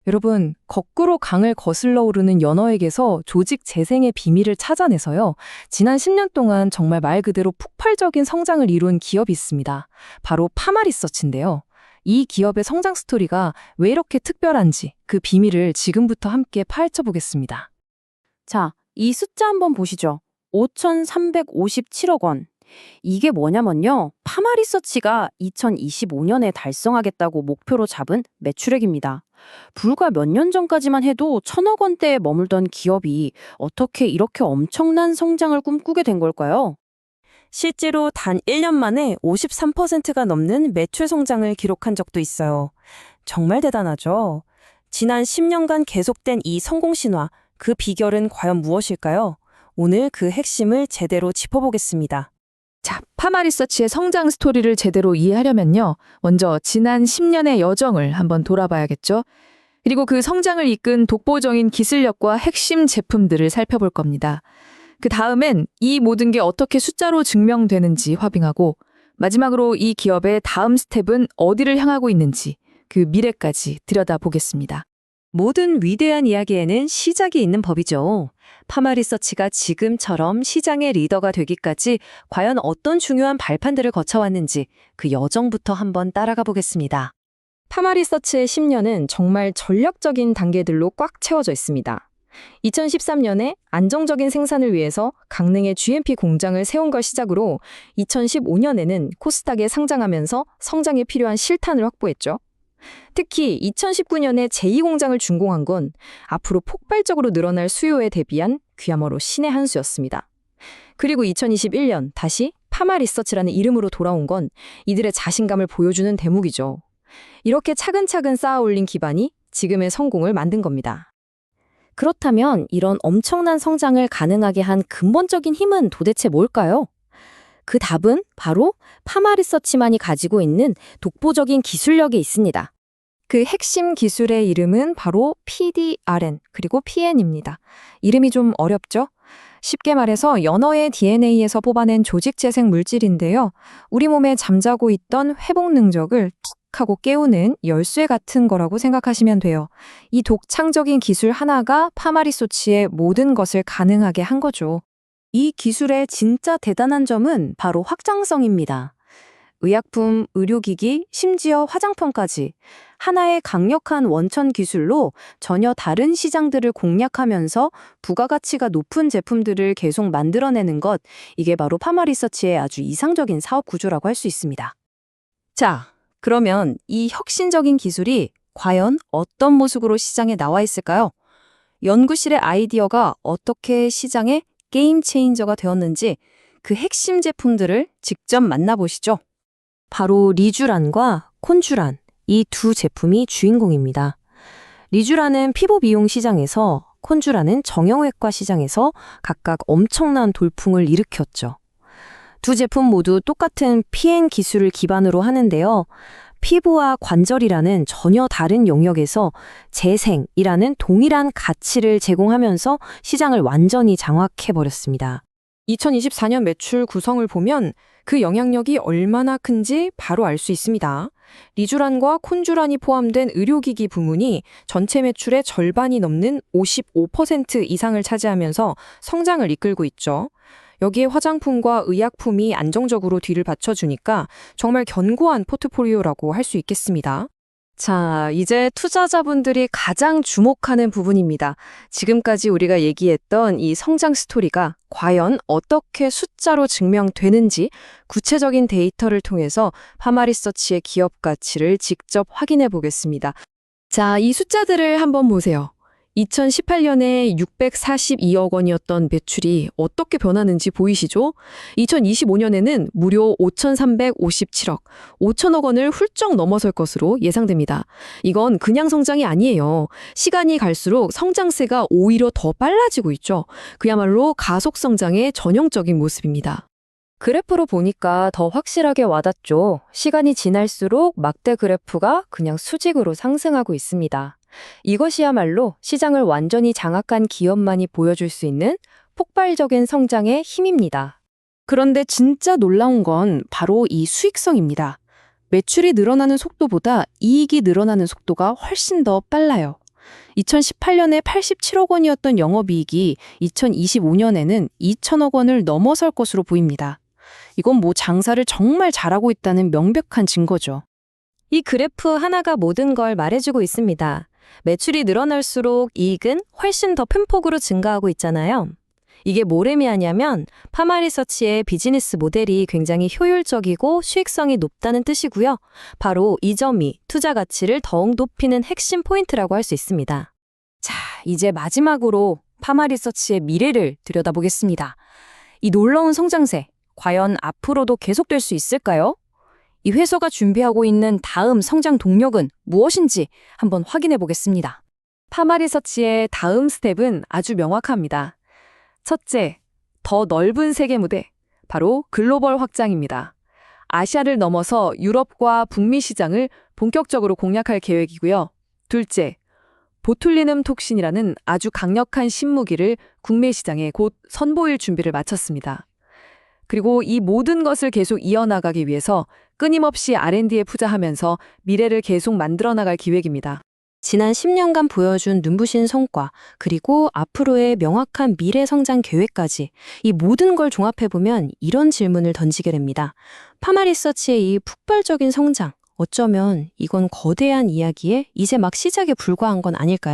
여러분, 거꾸로 강을 거슬러 오르는 연어에게서 조직 재생의 비밀을 찾아내서요. 지난 10년 동안 정말 말 그대로 폭발적인 성장을 이룬 기업이 있습니다. 바로 파마리서치인데요. 이 기업의 성장 스토리가 왜 이렇게 특별한지 그 비밀을 지금부터 함께 파헤쳐 보겠습니다. 자, 이 숫자 한번 보시죠. 5,357억 원. 이게 뭐냐면요. 파마리서치가 2025년에 달성하겠다고 목표로 잡은 매출액입니다. 불과 몇 년 전까지만 해도 1,000억 원대에 머물던 기업이 어떻게 이렇게 엄청난 성장을 꿈꾸게 된 걸까요? 실제로 단 1년 만에 53%가 넘는 매출 성장을 기록한 적도 있어요. 정말 대단하죠? 지난 10년간 계속된 이 성공 신화, 그 비결은 과연 무엇일까요? 오늘 그 핵심을 제대로 짚어보겠습니다. 자, 파마리서치의 성장 스토리를 제대로 이해하려면요. 먼저 지난 10년의 여정을 한번 돌아봐야겠죠. 그리고 그 성장을 이끈 독보적인 기술력과 핵심 제품들을 살펴볼 겁니다. 그 다음엔 이 모든 게 어떻게 숫자로 증명되는지 확인하고 마지막으로 이 기업의 다음 스텝은 어디를 향하고 있는지 그 미래까지 들여다보겠습니다. 모든 위대한 이야기에는 시작이 있는 법이죠. 파마리서치가 지금처럼 시장의 리더가 되기까지 과연 어떤 중요한 발판들을 거쳐왔는지 그 여정부터 한번 따라가 보겠습니다. 파마리서치의 10년은 정말 전략적인 단계들로 꽉 채워져 있습니다. 2013년에 안정적인 생산을 위해서 강릉에 GMP 공장을 세운 걸 시작으로 2015년에는 코스닥에 상장하면서 성장에 필요한 실탄을 확보했죠. 특히 2019년에 제2공장을 준공한 건 앞으로 폭발적으로 늘어날 수요에 대비한 그야말로 신의 한 수였습니다. 그리고 2021년 다시 파마리서치라는 이름으로 돌아온 건 이들의 자신감을 보여주는 대목이죠. 이렇게 차근차근 쌓아 올린 기반이 지금의 성공을 만든 겁니다. 그렇다면 이런 엄청난 성장을 가능하게 한 근본적인 힘은 도대체 뭘까요? 그 답은 바로 파마리서치만이 가지고 있는 독보적인 기술력에 있습니다. 그 핵심 기술의 이름은 바로 PDRN 그리고 PN입니다. 이름이 좀 어렵죠? 쉽게 말해서 연어의 DNA에서 뽑아낸 조직 재생 물질인데요. 우리 몸에 잠자고 있던 회복 능력을 툭 하고 깨우는 열쇠 같은 거라고 생각하시면 돼요. 이 독창적인 기술 하나가 파마리서치의 모든 것을 가능하게 한 거죠. 이 기술의 진짜 대단한 점은 바로 확장성입니다. 의약품, 의료기기, 심지어 화장품까지 하나의 강력한 원천 기술로 전혀 다른 시장들을 공략하면서 부가가치가 높은 제품들을 계속 만들어내는 것, 이게 바로 파마리서치의 아주 이상적인 사업 구조라고 할 수 있습니다. 자, 그러면 이 혁신적인 기술이 과연 어떤 모습으로 시장에 나와 있을까요? 연구실의 아이디어가 어떻게 시장의 게임 체인저가 되었는지 그 핵심 제품들을 직접 만나보시죠. 바로 리쥬란과 콘쥬란, 이 두 제품이 주인공입니다. 리쥬란은 피부 미용 시장에서, 콘쥬란은 정형외과 시장에서 각각 엄청난 돌풍을 일으켰죠. 두 제품 모두 똑같은 PN 기술을 기반으로 하는데요. 피부와 관절이라는 전혀 다른 영역에서 재생이라는 동일한 가치를 제공하면서 시장을 완전히 장악해버렸습니다. 2024년 매출 구성을 보면 그 영향력이 얼마나 큰지 바로 알 수 있습니다. 리쥬란과 콘쥬란이 포함된 의료기기 부문이 전체 매출의 절반이 넘는 55% 이상을 차지하면서 성장을 이끌고 있죠. 여기에 화장품과 의약품이 안정적으로 뒤를 받쳐주니까 정말 견고한 포트폴리오라고 할 수 있겠습니다. 자, 이제 투자자분들이 가장 주목하는 부분입니다. 지금까지 우리가 얘기했던 이 성장 스토리가 과연 어떻게 숫자로 증명되는지 구체적인 데이터를 통해서 파마리서치의 기업 가치를 직접 확인해 보겠습니다. 자, 이 숫자들을 한번 보세요. 2018년에 642억 원이었던 매출이 어떻게 변하는지 보이시죠? 2025년에는 무려 5,357억, 5천억 원을 훌쩍 넘어설 것으로 예상됩니다. 이건 그냥 성장이 아니에요. 시간이 갈수록 성장세가 오히려 더 빨라지고 있죠. 그야말로 가속 성장의 전형적인 모습입니다. 그래프로 보니까 더 확실하게 와닿죠. 시간이 지날수록 막대 그래프가 그냥 수직으로 상승하고 있습니다. 이것이야말로 시장을 완전히 장악한 기업만이 보여줄 수 있는 폭발적인 성장의 힘입니다. 그런데 진짜 놀라운 건 바로 이 수익성입니다. 매출이 늘어나는 속도보다 이익이 늘어나는 속도가 훨씬 더 빨라요. 2018년에 87억 원이었던 영업이익이 2025년에는 2천억 원을 넘어설 것으로 보입니다. 이건 뭐 장사를 정말 잘하고 있다는 명백한 증거죠. 이 그래프 하나가 모든 걸 말해주고 있습니다. 매출이 늘어날수록 이익은 훨씬 더 큰 폭으로 증가하고 있잖아요. 이게 뭘 의미하냐면 파마리서치의 비즈니스 모델이 굉장히 효율적이고 수익성이 높다는 뜻이고요. 바로 이 점이 투자 가치를 더욱 높이는 핵심 포인트라고 할 수 있습니다. 자, 이제 마지막으로 파마리서치의 미래를 들여다보겠습니다. 이 놀라운 성장세, 과연 앞으로도 계속될 수 있을까요? 이 회사가 준비하고 있는 다음 성장 동력은 무엇인지 한번 확인해 보겠습니다. 파마리서치의 다음 스텝은 아주 명확합니다. 첫째, 더 넓은 세계 무대, 바로 글로벌 확장입니다. 아시아를 넘어서 유럽과 북미 시장을 본격적으로 공략할 계획이고요. 둘째, 보툴리눔 톡신이라는 아주 강력한 신무기를 국내 시장에 곧 선보일 준비를 마쳤습니다. 그리고 이 모든 것을 계속 이어나가기 위해서 끊임없이 R&D에 투자하면서 미래를 계속 만들어 나갈 기획입니다. 지난 10년간 보여준 눈부신 성과, 그리고 앞으로의 명확한 미래 성장 계획까지 이 모든 걸 종합해보면 이런 질문을 던지게 됩니다. 파마리서치의 이 폭발적인 성장, 어쩌면 이건 거대한 이야기에 이제 막 시작에 불과한 건 아닐까요?